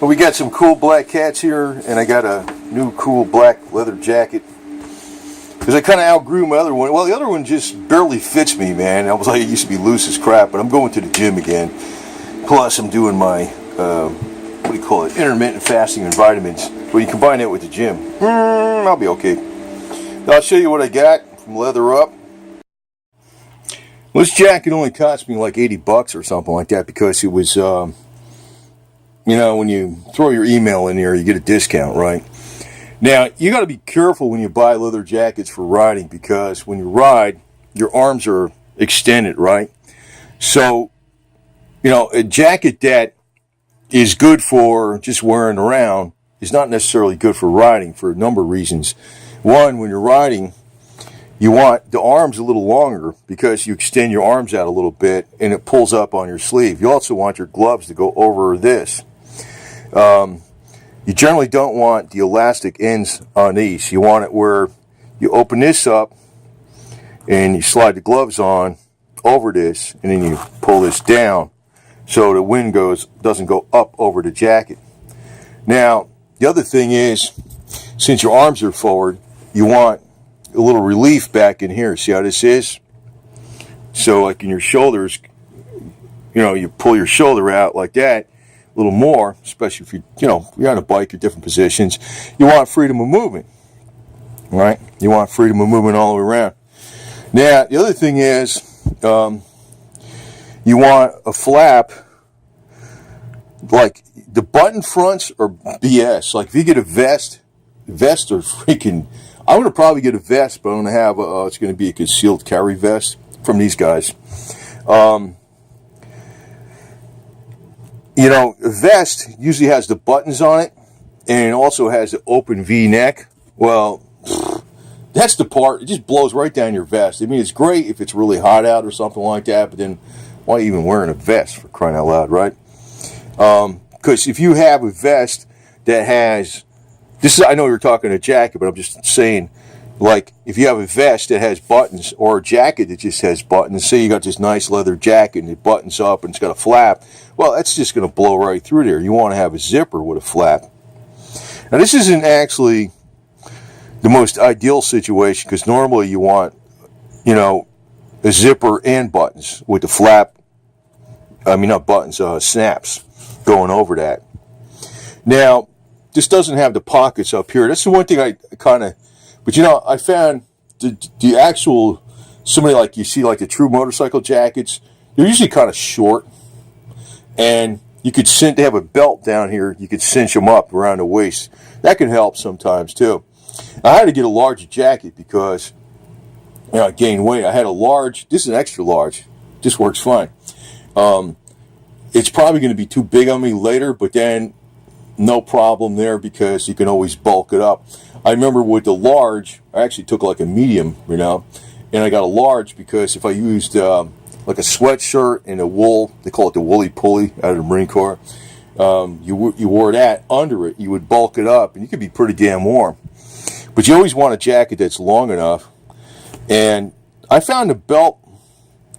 Well, we got some cool black cats here, and I got a new cool black leather jacket. Because I kind of outgrew my other one. Well, the other one just barely fits me, man. I was like, it used to be loose as crap, but I'm going to the gym again. Plus, I'm doing my, what do you call it, intermittent fasting and vitamins. Well, you combine that with the gym, I'll be okay. Now, I'll show you what I got from LeatherUP. Well, this jacket only cost me like 80 bucks or something like that because it was, you know, when you throw your email in here, you get a discount, right? Now, you got to be careful when you buy leather jackets for riding because when you ride, your arms are extended, right? So, you know, a jacket that is good for just wearing around is not necessarily good for riding for a number of reasons. One, when you're riding, you want the arms a little longer because you extend your arms out a little bit and it pulls up on your sleeve. You also want your gloves to go over this. You generally don't want the elastic ends on these. You want it where you open this up and you slide the gloves on over this and then you pull this down so the wind doesn't go up over the jacket. Now, the other thing is, since your arms are forward, you want a little relief back in here. See how this is? So like in your shoulders, you know, you pull your shoulder out like that a little more, especially if you're on a bike or different positions. You want freedom of movement, right? You want freedom of movement all the way around. Now, the other thing is, you want a flap, like the button fronts are BS. Like if you get a vest are freaking, I'm going to probably get a vest, but I'm going to have, it's going to be a concealed carry vest from these guys. You know, a vest usually has the buttons on it, and it also has the open V-neck. Well, that's the part, it just blows right down your vest. I mean, it's great if it's really hot out or something like that, but then why are you even wearing a vest, for crying out loud, right? Because if you have a vest that has, I know you're talking a jacket, but I'm just saying, like, if you have a vest that has buttons or a jacket that just has buttons, say you got this nice leather jacket and it buttons up and it's got a flap, well, that's just going to blow right through there. You want to have a zipper with a flap. Now, this isn't actually the most ideal situation because normally you want, you know, a zipper and buttons with the flap, I mean, not buttons, snaps going over that. Now, this doesn't have the pockets up here. That's the one thing I kind of, but you know, I found the actual, somebody like you see like the true motorcycle jackets, they're usually kind of short. And you could they have a belt down here, you could cinch them up around the waist. That can help sometimes too. I had to get a larger jacket because, you know, I gained weight. I had a large, this is an extra large, just works fine. It's probably going to be too big on me later, but then no problem there because you can always bulk it up. I remember with the large, I actually took like a medium, you know, and I got a large because if I used like a sweatshirt and a wool, they call it the woolly pulley out of the Marine Corps, you wore that under it, you would bulk it up and you could be pretty damn warm. But you always want a jacket that's long enough. And I found the belt,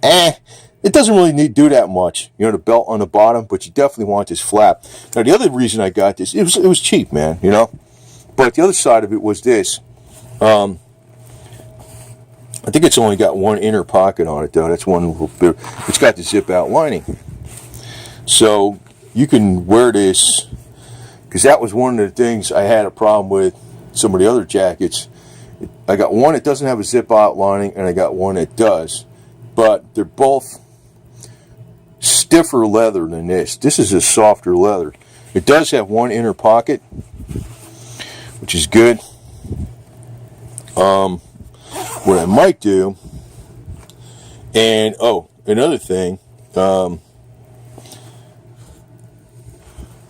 it doesn't really do that much, you know, the belt on the bottom, but you definitely want this flap. Now, the other reason I got this, it was cheap, man, you know. But the other side of it was this. I think it's only got one inner pocket on it, though. That's one little bit. It's got the zip-out lining. So you can wear this, because that was one of the things I had a problem with some of the other jackets. I got one that doesn't have a zip-out lining, and I got one that does. But they're both stiffer leather than this. This is a softer leather. It does have one inner pocket, which is good. What I might do, and another thing,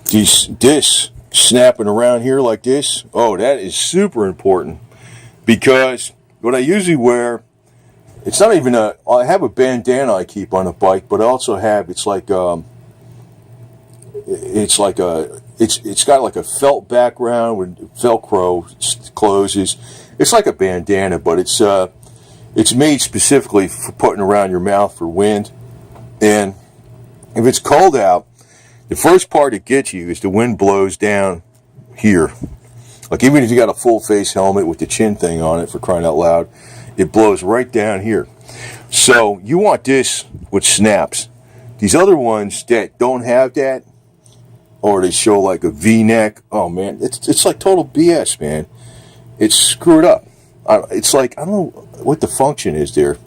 this snapping around here like this, that is super important because what I usually wear, it's not even I have a bandana I keep on a bike, but I also have, it's got like a felt background with Velcro closes. It's like a bandana, but it's made specifically for putting around your mouth for wind. And if it's cold out, The first part that gets you is the wind blows down here. Like even if you got a full face helmet with the chin thing on it, for crying out loud, it blows right down here. So you want this with snaps. These other ones that don't have that, or they show like a V-neck, oh man, it's like total BS, man. It's screwed up. It's like, I don't know what the function is there.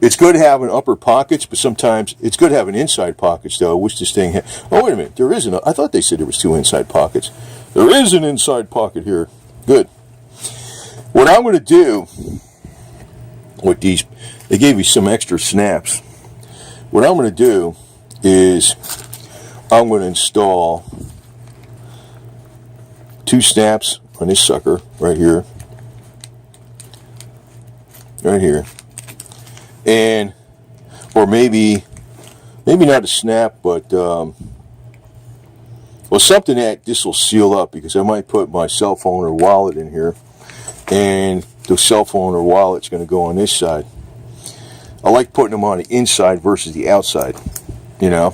It's good having upper pockets, but sometimes it's good having inside pockets, though. I wish this thing had... Oh, wait a minute. There isn't. I thought they said there was 2 inside pockets. There is an inside pocket here. Good. What I'm going to do with these... They gave me some extra snaps. What I'm going to do is I'm going to install 2 snaps on this sucker right here. Right here. And, or maybe not a snap, but, well, something that this will seal up, because I might put my cell phone or wallet in here, and the cell phone or wallet's going to go on this side. I like putting them on the inside versus the outside, you know.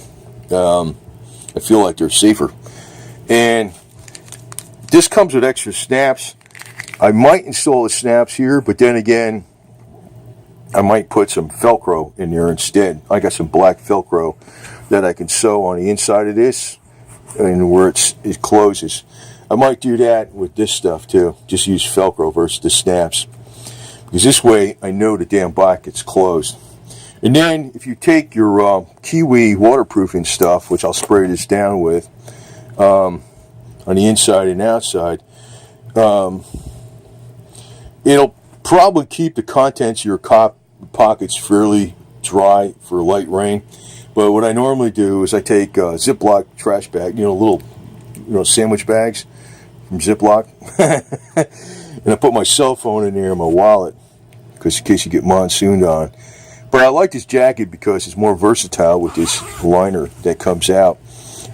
I feel like they're safer. And this comes with extra snaps. I might install the snaps here, but then again, I might put some Velcro in there instead. I got some black Velcro that I can sew on the inside of this and where it closes. I might do that with this stuff too. Just use Velcro versus the snaps. Because this way I know the damn bracket's closed. And then if you take your Kiwi waterproofing stuff, which I'll spray this down with, on the inside and outside, it'll probably keep the contents of your pockets fairly dry for light rain. But what I normally do is I take a Ziploc trash bag, little sandwich bags from Ziploc, and I put my cell phone in there and my wallet, because in case you get monsooned on. But I like this jacket because it's more versatile with this liner that comes out.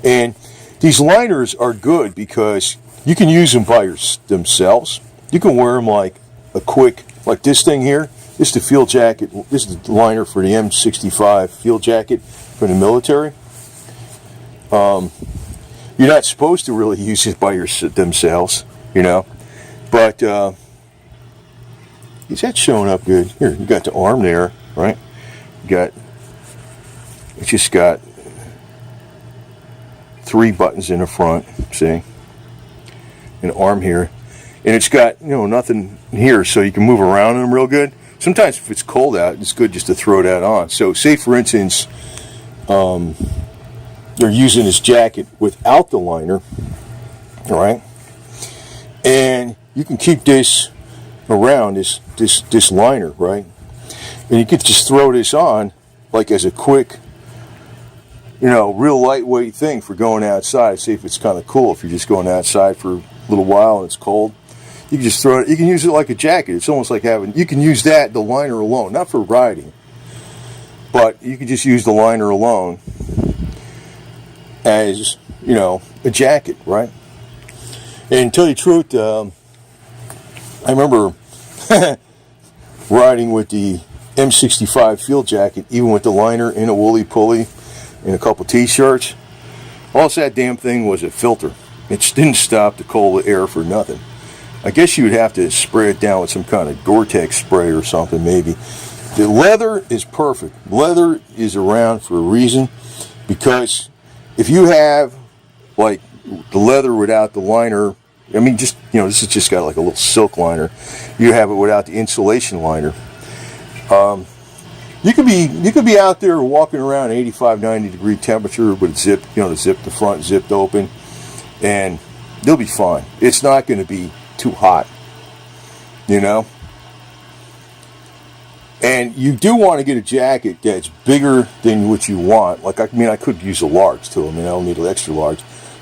And these liners are good because you can use them by themselves. You can wear them like a quick, like this thing here. This is the field jacket. This is the liner for the M65 field jacket for the military. You're not supposed to really use it by themselves, But is that showing up good? Here, you got the arm there, right? It's just got 3 buttons in the front, see? An arm here. And it's got, nothing here, so you can move around in them real good. Sometimes if it's cold out, it's good just to throw that on. So say, for instance, they're using this jacket without the liner, all right? And you can keep this around, this liner, right? And you could just throw this on like as a quick, real lightweight thing for going outside. See if it's kind of cool if you're just going outside for a little while and it's cold. You can just throw it. You can use it like a jacket. It's almost like you can use the liner alone, not for riding, but you can just use the liner alone as, a jacket, right? And to tell you the truth, I remember riding with the M65 field jacket, even with the liner in a woolly pulley and a couple t-shirts. All that damn thing was a filter. It didn't stop the cold air for nothing. I guess you would have to spray it down with some kind of Gore-Tex spray or something, maybe. The leather is perfect. Leather is around for a reason, because if you have, like, the leather without the liner, this has just got like a little silk liner. You have it without the insulation liner. You could be out there walking around 85, 90 degree temperature with the front zipped open, and you'll be fine. It's not going to be too hot, And you do want to get a jacket that's bigger than what you want. Like, I could use a large too. I don't need an extra large.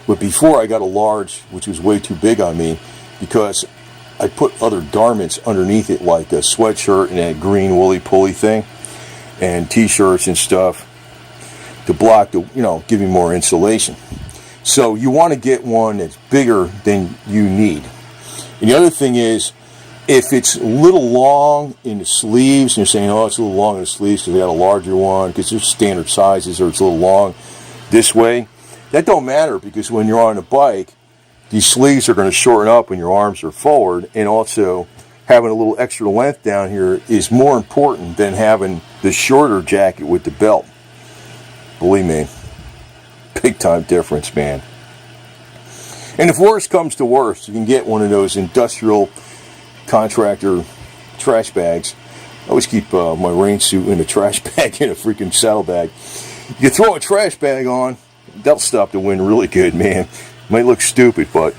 But before I got a large, which was way too big on me, because I put other garments underneath it, like a sweatshirt and that green woolly pulley thing, and t-shirts and stuff to block give you more insulation. So you want to get one that's bigger than you need. And the other thing is, if it's a little long in the sleeves, and you're saying, oh, it's a little long in the sleeves because they got a larger one, because they're standard sizes, or it's a little long this way, that don't matter, because when you're on a bike, these sleeves are going to shorten up when your arms are forward, and also having a little extra length down here is more important than having the shorter jacket with the belt. Believe me, big time difference, man. And if worst comes to worst, you can get one of those industrial contractor trash bags. I always keep my rain suit in a trash bag in a freaking saddlebag. You throw a trash bag on, that'll stop the wind really good, man. Might look stupid, but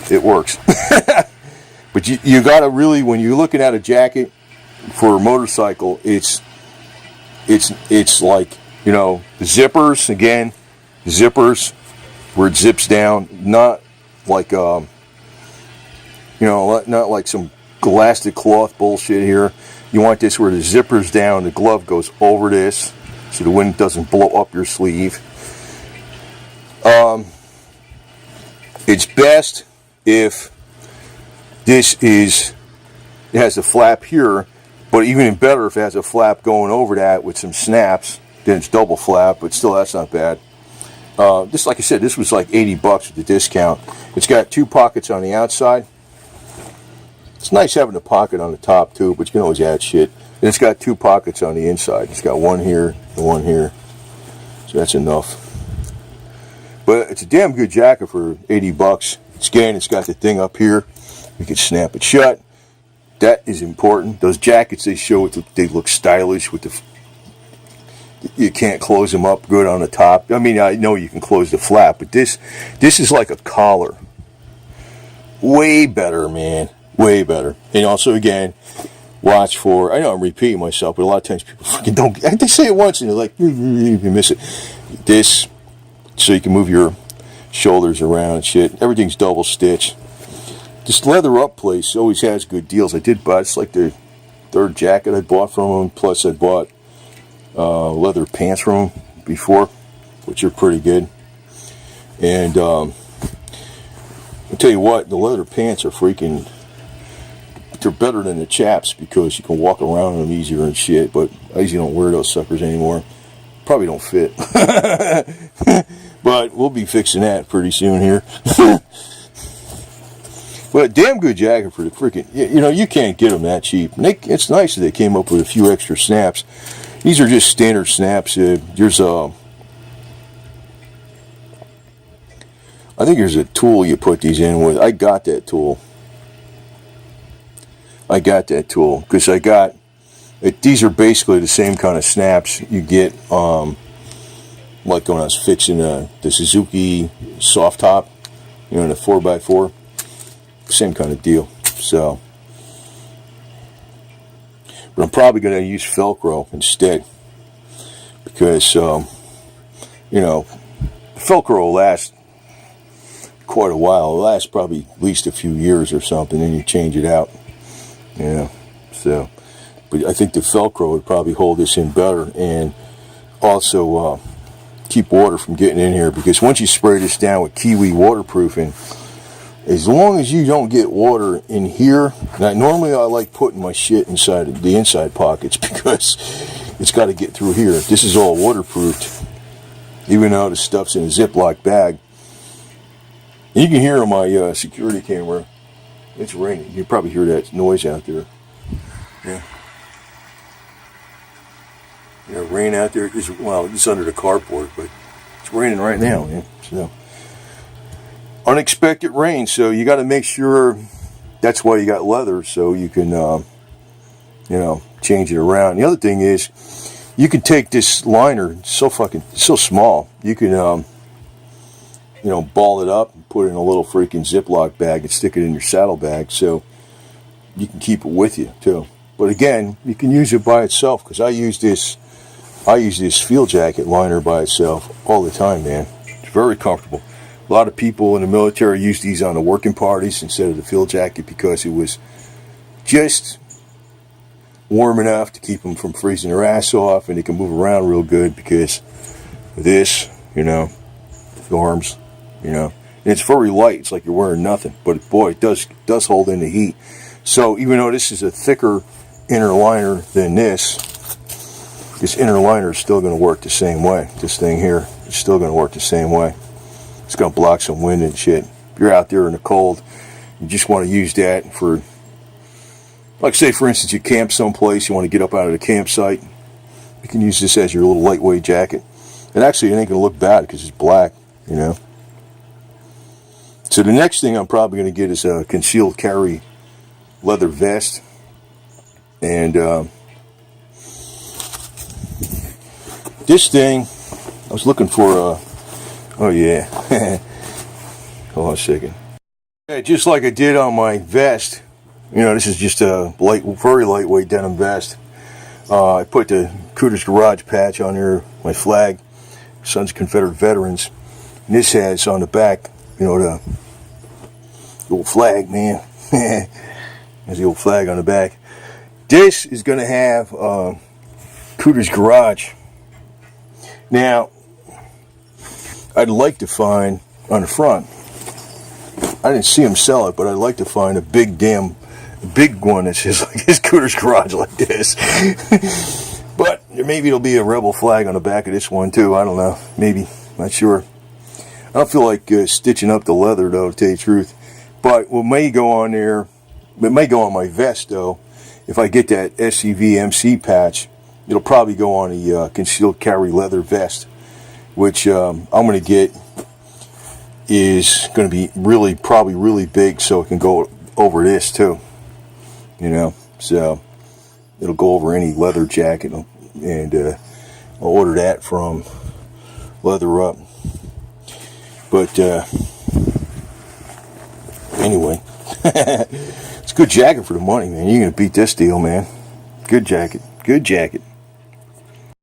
it works. But you gotta really, when you're looking at a jacket for a motorcycle, it's like, you know, the zippers, again, zippers where it zips down, not like you know, not like some elastic cloth bullshit here. You want this where the zipper's down, the glove goes over this, so the wind doesn't blow up your sleeve. It's best if it has a flap here, but even better if it has a flap going over that with some snaps. Then it's double flap, but still, that's not bad. This, like I said, this was like $80 with the discount. It's got 2 pockets on the outside. It's nice having a pocket on the top too, but you can always add shit. And it's got 2 pockets on the inside. It's got one here and one here, so that's enough. But it's a damn good jacket for $80. Again, it's got the thing up here. You can snap it shut. That is important. Those jackets they show, they look stylish with the. You can't close them up good on the top. I mean, I know you can close the flap, but this is like a collar. Way better, man. Way better. And also, again, watch for. I know I'm repeating myself, but a lot of times people fucking don't. They say it once and they're like, you miss it. This, so you can move your shoulders around and shit. Everything's double stitched. This LeatherUP place always has good deals. I did buy, it's like the 3rd jacket I bought from them. Plus I bought leather pants from them before, which are pretty good. And I'll tell you what, the leather pants are freaking, they're better than the chaps because you can walk around in them easier and shit, but I usually don't wear those suckers anymore. Probably don't fit. But we'll be fixing that pretty soon here. But a damn good jacket for the freaking, you know, you can't get them that cheap. And it's nice that they came up with a few extra snaps. These are just standard snaps. There's I think there's a tool you put these in with. I got that tool. Because these are basically the same kind of snaps you get, like when I was fixing the Suzuki soft top, you know, in a 4x4. Same kind of deal. So, but I'm probably going to use Velcro instead, because you know, Velcro will last quite a while. It'll last probably at least a few years or something, and you change it out. Yeah. So, but I think the Velcro would probably hold this in better, and also keep water from getting in here, because once you spray this down with Kiwi waterproofing, as long as you don't get water in here. Now, normally I like putting my shit inside the inside pockets because it's got to get through here. This is all waterproofed, even though the stuff's in a Ziploc bag. And you can hear on my security camera, it's raining. You can probably hear that noise out there. Yeah. Yeah, rain out there. It's under the carport, but it's raining right now, man. So. Unexpected rain, so you got to make sure. That's why you got leather, so you can, you know, change it around. The other thing is, you can take this liner. It's so small. You can, you know, ball it up and put it in a little freaking Ziploc bag and stick it in your saddlebag, so you can keep it with you too. But again, you can use it by itself, because I use this field jacket liner by itself all the time, man. It's very comfortable. A lot of people in the military use these on the working parties instead of the field jacket, because it was just warm enough to keep them from freezing their ass off, and they can move around real good because of this, you know, the arms, you know. And it's very light. It's like you're wearing nothing. But boy, it does hold in the heat. So even though this is a thicker inner liner than this inner liner is still going to work the same way. This thing here is still going to work the same way. It's going to block some wind and shit. If you're out there in the cold, you just want to use that for, like say for instance you camp someplace, you want to get up out of the campsite, you can use this as your little lightweight jacket. And actually it ain't going to look bad because it's black, you know. So the next thing I'm probably going to get is a concealed carry leather vest. And this thing, I was looking for a, oh yeah, hold on a second. Yeah, just like I did on my vest, you know, this is just a very lightweight denim vest. I put the Cooter's Garage patch on there, my flag, Sons of Confederate Veterans. And this has on the back, you know, the old flag, man. There's the old flag on the back. This is going to have Cooter's Garage. Now, I'd like to find on the front, I didn't see him sell it, but I'd like to find a big one that says like this Cooter's Garage like this. But maybe it'll be a rebel flag on the back of this one too. I don't know. Maybe. Not sure. I don't feel like stitching up the leather though, to tell you the truth. But what may go on there, it may go on my vest though. If I get that SCV MC patch, it'll probably go on the concealed carry leather vest, which I'm going to get is going to be probably really big, so it can go over this too, you know. So it'll go over any leather jacket, and I'll order that from LeatherUP. But anyway, it's a good jacket for the money, man. You're gonna beat this deal, man. Good jacket.